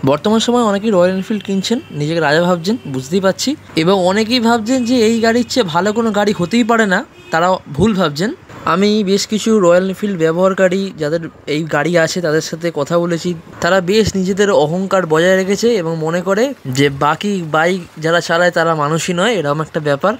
বর্তমান সময়ে অনেকেই রয়্যাল এনফিল্ড কিনছেন, নিজেকে রাজা ভাবছেন, বুঝতেই পারছি। এবং অনেকেই ভাবছেন যে এই গাড়ির চেয়ে ভালো কোনো গাড়ি হতেই পারে না, তারা ভুল ভাবছেন। আমি বেশ কিছু রয়্যাল এনফিল্ড ব্যবহারকারী যাদের এই গাড়ি আছে তাদের সাথে কথা বলেছি। তারা বেশ নিজেদের অহংকার বজায় রেখেছে এবং মনে করে যে বাকি বাইক যারা চালায় তারা মানুষই নয়, এরকম একটা ব্যাপার।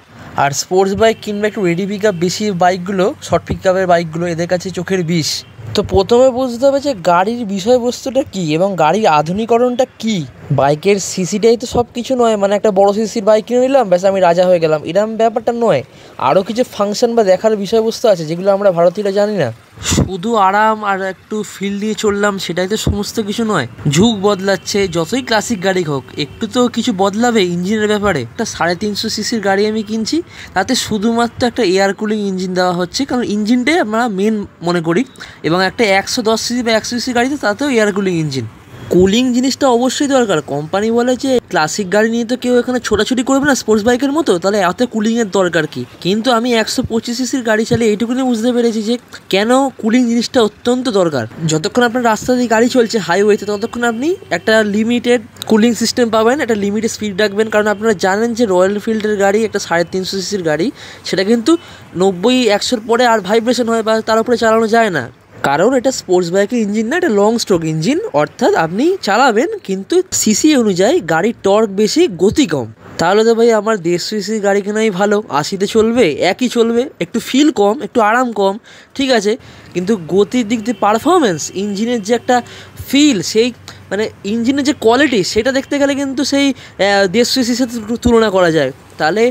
আর স্পোর্টস বাইক কিংবা একটু রেডি পিক আপ বেশি বাইকগুলো, শর্ট পিক আপের বাইকগুলো এদের কাছে চোখের বিষ। তো প্রথমে বুঝতে হবে যে গাড়ির বিষয়বস্তুটা কী এবং গাড়ির আধুনিকরণটা কী। বাইকের সিসিটাই তো সব কিছু নয়, মানে একটা বড় সিসির বাইক কিনে নিলাম ব্যাস আমি রাজা হয়ে গেলাম, এরকম ব্যাপারটা নয়। আরও কিছু ফাংশন বা দেখার বিষয়বস্তু আছে যেগুলো আমরা ভারতীয়রা জানি না। শুধু আরাম আর একটু ফিল দিয়ে চললাম সেটাই তো সমস্ত কিছু নয়। যুগ বদলাচ্ছে, যতই ক্লাসিক গাড়ি হোক একটু তো কিছু বদলাবে ইঞ্জিনের ব্যাপারে। একটা 350 সিসির গাড়ি আমি কিনছি, তাতে শুধুমাত্র একটা এয়ার কুলিং ইঞ্জিন দেওয়া হচ্ছে, কারণ ইঞ্জিনটাই আমরা মেন মনে করি। এবং একটা 110 সিসি বা 100 সিসির গাড়িতে তাতেও এয়ার কুলিং ইঞ্জিন। কুলিং জিনিসটা অবশ্যই দরকার। কোম্পানি বলে যে ক্লাসিক গাড়ি নিয়ে তো কেউ এখানে ছোটাছুটি করবে না স্পোর্টস বাইকের মতো, তাহলে এত কুলিংয়ের দরকার কি? কিন্তু আমি 125 সিসির গাড়ি চালিয়ে এইটুকুনি বুঝতে পেরেছি যে কেন কুলিং জিনিসটা অত্যন্ত দরকার। যতক্ষণ আপনার রাস্তা দিয়ে গাড়ি চলছে হাইওয়েতে, ততক্ষণ আপনি একটা লিমিটেড কুলিং সিস্টেম পাবেন, একটা লিমিটেড স্পিড রাখবেন। কারণ আপনারা জানেন যে রয়্যাল এনফিল্ডের গাড়ি একটা 350 সিসির গাড়ি, সেটা কিন্তু 90-100 পরে আর ভাইব্রেশন হয় বা তার উপরে চালানো যায় না, কারণ এটা স্পোর্টস বাইকের ইঞ্জিন না, এটা লং স্ট্রোক ইঞ্জিন। অর্থাৎ আপনি চালাবেন কিন্তু সিসি অনুযায়ী গাড়ির টর্ক বেশি, গতি কম। তাহলে তো ভাই আমার 150 সিসির গাড়ি কেনাই ভালো, 80তে চলবে, একই চলবে, একটু ফিল কম, একটু আরাম কম, ঠিক আছে। কিন্তু গতির দিক দিয়ে পারফরমেন্স, ইঞ্জিনের যে একটা ফিল, সেই মানে ইঞ্জিনের যে কোয়ালিটি, সেটা দেখতে গেলে কিন্তু সেই 150 সিসির সাথে তুলনা করা যায়। তাহলে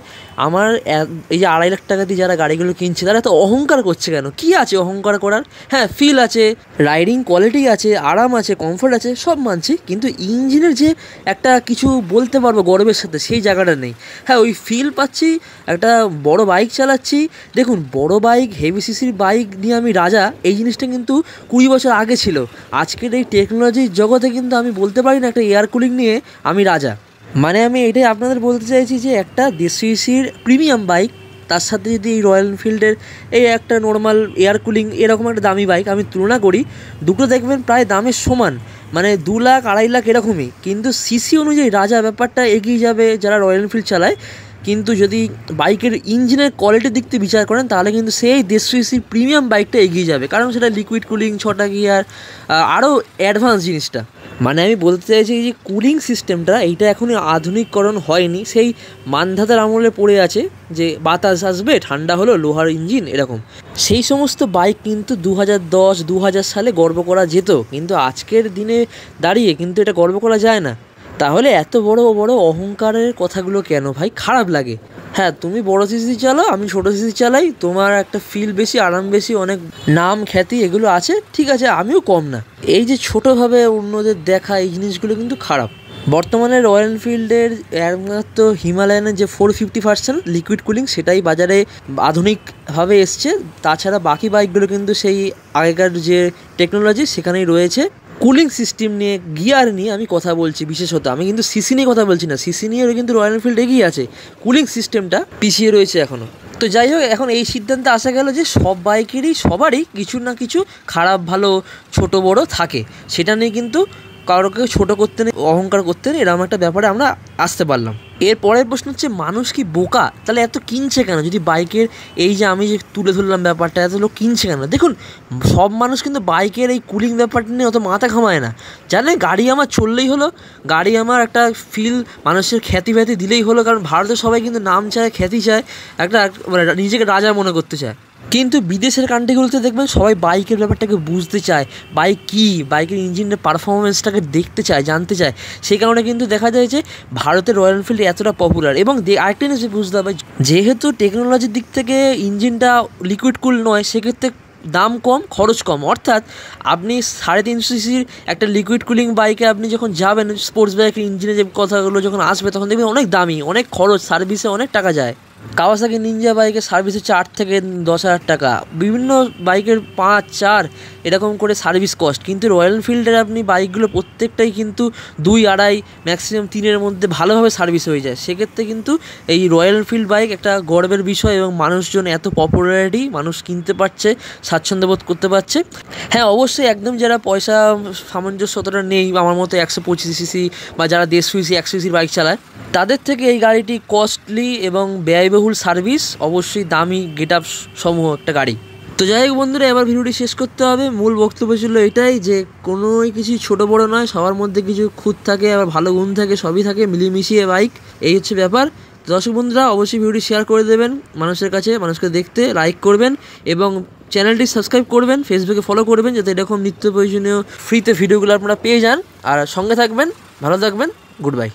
আমার এই যে 2.5 লাখ টাকা দিয়ে যারা গাড়িগুলো কিনছে তারা তো অহংকার করছে কেন? কি আছে অহংকার করার? হ্যাঁ, ফিল আছে, রাইডিং কোয়ালিটি আছে, আরাম আছে, কমফোর্ট আছে, সব মানছি, কিন্তু ইঞ্জিনের যে একটা কিছু বলতে পারবো গর্বের সাথে, সেই জায়গাটা নেই। হ্যাঁ, ওই ফিল পাচ্ছি, একটা বড় বাইক চালাচ্ছি। দেখুন, বড় বাইক, হেভি সিসির বাইক নিয়ে আমি রাজা, এই জিনিসটা কিন্তু 20 বছর আগে ছিল। আজকের এই টেকনোলজির জগতে কিন্তু আমি বলতে পারি না একটা এয়ার কুলিং নিয়ে আমি রাজা। মানে আমি এটাই আপনাদের বলতে চাইছি যে একটা 150 সিসির প্রিমিয়াম বাইক, তার সাথে যদি এই রয়্যাল এনফিল্ডের এই একটা নর্মাল এয়ার কুলিং এরকম একটা দামি বাইক আমি তুলনা করি, দুটো দেখবেন প্রায় দামের সমান, মানে 2 লাখ 2.5 লাখ এরকমই। কিন্তু সিসি অনুযায়ী রাজা ব্যাপারটা এগিয়ে যাবে যারা রয়্যাল এনফিল্ড চালায়। কিন্তু যদি বাইকের ইঞ্জিনের কোয়ালিটির দিক থেকে বিচার করেন তাহলে কিন্তু সেই 150 সিসির প্রিমিয়াম বাইকটা এগিয়ে যাবে, কারণ সেটা লিকুইড কুলিং, 6টা গিয়ার, আরও অ্যাডভান্স জিনিসটা। মানে আমি বলতে চাইছি যে কুলিং সিস্টেমটা এইটা এখনই আধুনিকরণ হয়নি, সেই মানধাতার আমলে পড়ে আছে যে বাতাস আসবে, ঠান্ডা হলো, লোহার ইঞ্জিন এরকম। সেই সমস্ত বাইক কিন্তু 2010-2000 সালে গর্ব করা যেত, কিন্তু আজকের দিনে দাঁড়িয়ে কিন্তু এটা গর্ব করা যায় না। তাহলে এত বড় বড় অহংকারের কথাগুলো কেন ভাই? খারাপ লাগে। হ্যাঁ, তুমি বড় সিসি চালাও, আমি ছোটো সিসি চালাই, তোমার একটা ফিল বেশি, আরাম বেশি, অনেক নাম খ্যাতি এগুলো আছে, ঠিক আছে, আমিও কম না। এই যে ছোটোভাবে অন্যদের দেখা, এই জিনিসগুলো কিন্তু খারাপ। বর্তমানে রয়্যাল এনফিল্ডের একমাত্র হিমালয়ানের যে 450 ভার্সন লিকুইড কুলিং, সেটাই বাজারে আধুনিকভাবে এসছে। তাছাড়া বাকি বাইকগুলো কিন্তু সেই আগেকার যে টেকনোলজি সেখানেই রয়েছে। কুলিং সিস্টেম নিয়ে, গিয়ার নিয়ে আমি কথা বলছি বিশেষত, আমি কিন্তু সিসি নিয়ে কথা বলছি না। সিসি নিয়েও কিন্তু রয়্যাল এনফিল্ড এগিয়ে আছে, কুলিং সিস্টেমটা পিছিয়ে রয়েছে এখনও। তো যাই হোক, এখন এই সিদ্ধান্তে আসা গেল যে সব বাইকেরই সবারই কিছু না কিছু খারাপ ভালো ছোট বড় থাকে, সেটা নিয়ে কিন্তু কারোকে ছোটো করতে নেই, অহংকার করতে নেই, এরকম একটা ব্যাপারে আমরা আসতে পারলাম। এর পরের প্রশ্ন হচ্ছে, মানুষ কি বোকা? তাহলে এত কিনছে কেন? যদি বাইকের এই যে আমি যে তুলে ধরলাম ব্যাপারটা, এত লোক কিনছে কেন? দেখুন, সব মানুষ কিন্তু বাইকের এই কুলিং ব্যাপারটা নিয়ে অত মাথা ঘামায় না। জানে গাড়ি আমার চললেই হলো, গাড়ি আমার একটা ফিল, মানুষের খ্যাতি ফ্যাতি দিলেই হলো। কারণ ভারতের সবাই কিন্তু নাম চায়, খ্যাতি চায়, একটা মানে নিজেকে রাজা মনে করতে চায়। কিন্তু বিদেশের কান্ট্রিগুলোতে দেখবেন সবাই বাইকের ব্যাপারটাকে বুঝতে চায়, বাইক কী, বাইকের ইঞ্জিনের পারফরমেন্সটাকে দেখতে চায়, জানতে চায়। সেই কারণে কিন্তু দেখা যায় যে ভারতের রয়্যাল এনফিল্ড এতটা পপুলার। এবং আরেকটা জিনিস বুঝতে হবে, যেহেতু টেকনোলজির দিক থেকে ইঞ্জিনটা লিকুইড কুল নয়, সেক্ষেত্রে দাম কম, খরচ কম। অর্থাৎ আপনি 350 সিসির একটা লিকুইড কুলিং বাইকে আপনি যখন যাবেন, স্পোর্টস বাইকের ইঞ্জিনের যে কথাগুলো যখন আসবে, তখন দেখবেন অনেক দামি, অনেক খরচ, সার্ভিসে অনেক টাকা যায়। কাওয়াসাকি নিনজা বাইকের সার্ভিস হচ্ছে 8 থেকে 10,000 টাকা। বিভিন্ন বাইকের 5, 4 এরকম করে সার্ভিস কস্ট, কিন্তু রয়্যাল এনফিল্ডের আপনি বাইকগুলো প্রত্যেকটাই কিন্তু 2, 2.5 ম্যাক্সিমাম 3-এর মধ্যে ভালোভাবে সার্ভিস হয়ে যায়। সেক্ষেত্রে কিন্তু এই রয়্যাল এনফিল্ড বাইক একটা গর্বের বিষয়, এবং মানুষজন এত পপুলারিটি, মানুষ কিনতে পারছে, স্বাচ্ছন্দ্য বোধ করতে পারছে। হ্যাঁ, অবশ্যই একদম যারা পয়সা সামঞ্জস্যতাটা নেই, আমার মতো 125 সিসি বা যারা 150 সিসি 100 সিসির বাইক চালায়, তাদের থেকে এই গাড়িটি কস্টলি এবং ব্যয়বহুল সার্ভিস, অবশ্যই দামি গেট আপ সমূহ একটা গাড়ি। তো যাই হোক বন্ধুরা, এবার ভিডিওটি শেষ করতে হবে। মূল বক্তব্য ছিল এটাই যে কোনো কিছুই ছোটো বড়ো নয়, সবার মধ্যে কিছু খুঁত থাকে, আবার ভালো গুণ থাকে, সবই থাকে, মিলিয়ে বাইক, এই হচ্ছে ব্যাপার। দর্শক বন্ধুরা, অবশ্যই ভিডিওটি শেয়ার করে দেবেন মানুষের কাছে, মানুষকে দেখতে, লাইক করবেন এবং চ্যানেলটি সাবস্ক্রাইব করবেন, ফেসবুকে ফলো করবেন, যাতে এরকম নিত্য প্রয়োজনীয় ফ্রিতে ভিডিওগুলো আপনারা পেয়ে যান। আর সঙ্গে থাকবেন, ভালো থাকবেন, গুড বাই।